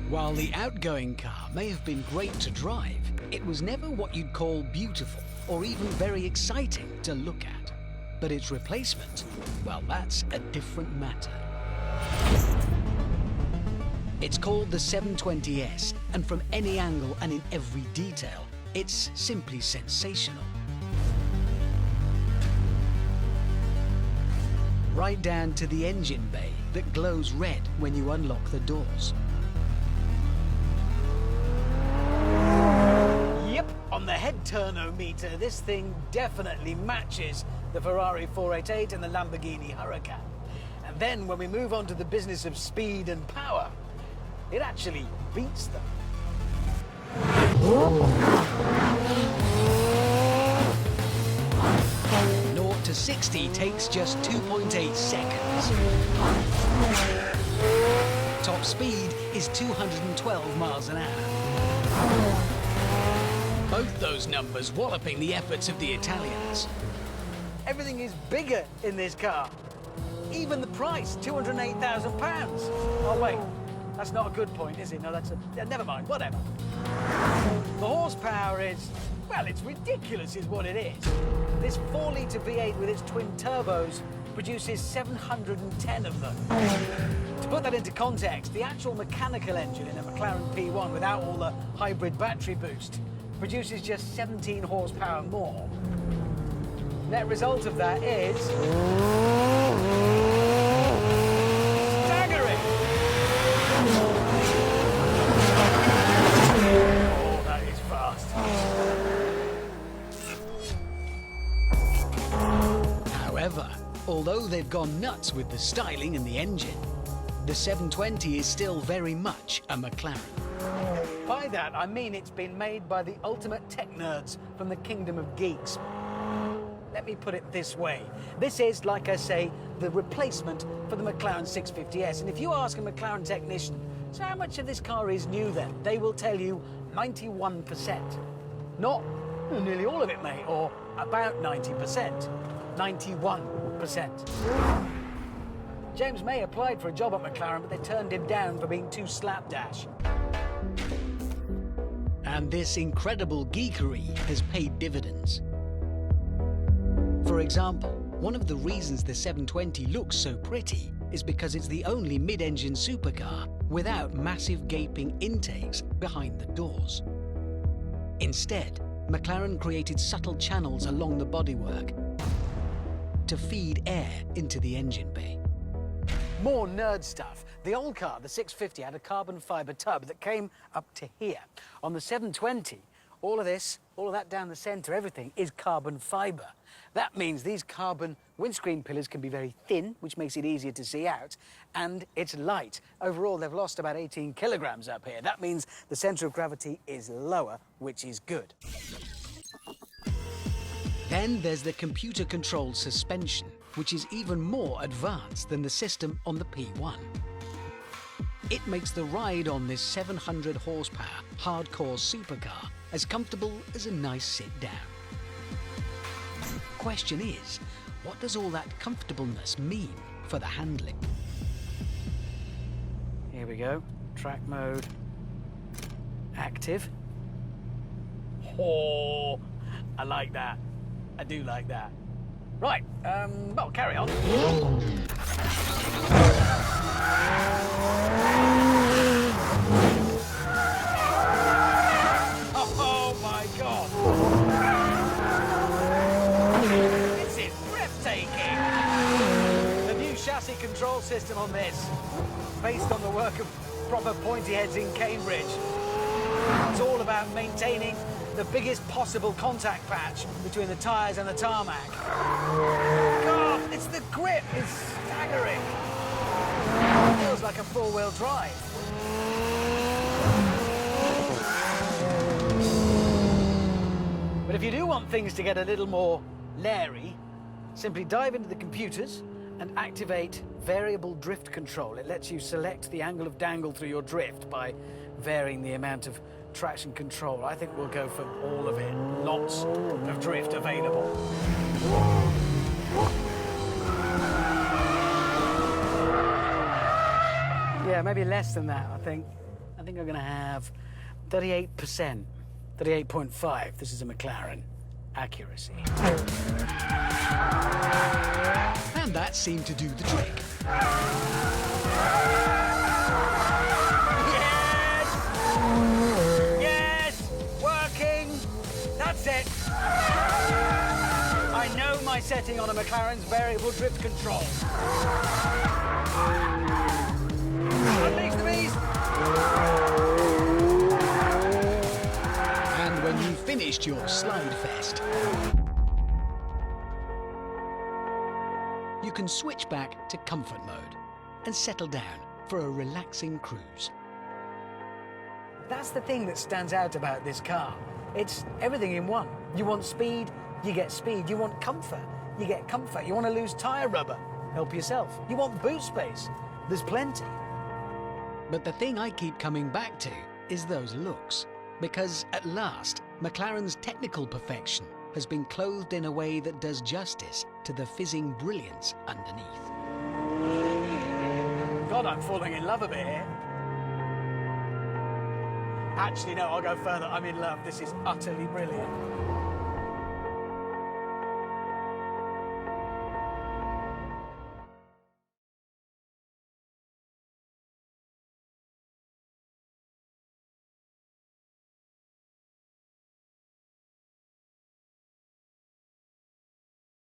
While the outgoing car may have been great to drive, it was never what you'd call beautiful or even very exciting to look at. But its replacement, well, that's a different matter. It's called the 720s, and from any angle and in every detail, it's simply sensational. Right down to the engine bay that glows red when you unlock the doors. Yep, on the head turnometer, this thing definitely matches the Ferrari 488 and the Lamborghini Huracan. And then when we move on to the business of speed and power, it actually beats them. 0 to 60 takes just 2.8 seconds. Top speed is 212 miles an hour. Both those numbers walloping the efforts of the Italians. Everything is bigger in this car. Even the price, £208,000. Oh wait, that's not a good point, is it? No, that's a... never mind, whatever. The horsepower is, well, it's ridiculous is what it is. This 4-litre V8 with its twin turbos produces 710 of them. To put that into context, the actual mechanical engine in a McLaren P1 without all the hybrid battery boost produces just 17 horsepower more. Net result of that is... staggering! Oh, that is fast. However, although they've gone nuts with the styling and the engine, the 720 is still very much a McLaren. By that, I mean it's been made by the ultimate tech nerds from the kingdom of geeks. Let me put it this way. This is, like I say, the replacement for the McLaren 650s. And if you ask a McLaren technician, so how much of this car is new then? They will tell you 91%. Not nearly all of it, mate, or about 90%. 91%. James May applied for a job at McLaren, but they turned him down for being too slapdash. And this incredible geekery has paid dividends. For example, one of the reasons the 720 looks so pretty is because it's the only mid-engine supercar without massive gaping intakes behind the doors. Instead, McLaren created subtle channels along the bodywork to feed air into the engine bay. More nerd stuff. The old car, the 650, had a carbon fibre tub that came up to here. On the 720, all of that down the centre, everything is carbon fibre. That means these carbon windscreen pillars can be very thin, which makes it easier to see out, and it's light. Overall, they've lost about 18 kilograms up here. That means the centre of gravity is lower, which is good. Then there's the computer-controlled suspension, which is even more advanced than the system on the P1. It makes the ride on this 700 horsepower hardcore supercar as comfortable as a nice sit-down. Question is, what does all that comfortableness mean for the handling? Here we go. Track mode. Active. Oh, I like that. I do like that. Right, well, carry on. Oh my God! This is breathtaking! The new chassis control system on this, based on the work of proper pointy heads in Cambridge. It's all about maintaining the biggest possible contact patch between the tyres and the tarmac. God, it's the grip, it's staggering. It feels like a four-wheel drive. But if you do want things to get a little more leery, simply dive into the computers and activate variable drift control. It lets you select the angle of dangle through your drift by varying the amount of traction control. I think we'll go for all of it. Lots of drift available. Yeah, maybe less than that, I think. think I'm going to have 38%, 38.5. This is a McLaren. Accuracy. And that seemed to do the trick. Yes! Yes! Working! That's it! I know my setting on a McLaren's variable drift control. Unleash the beast! And when you finished your slide fest, you can switch back to comfort mode and settle down for a relaxing cruise. That's the thing that stands out about this car. It's everything in one. You want speed, you get speed. You want comfort, you get comfort. You want to lose tyre rubber, help yourself. You want boot space, there's plenty. But the thing I keep coming back to is those looks. Because at last, McLaren's technical perfection has been clothed in a way that does justice to the fizzing brilliance underneath. God, I'm falling in love a bit here. Actually, no, I'll go further. I'm in love. This is utterly brilliant.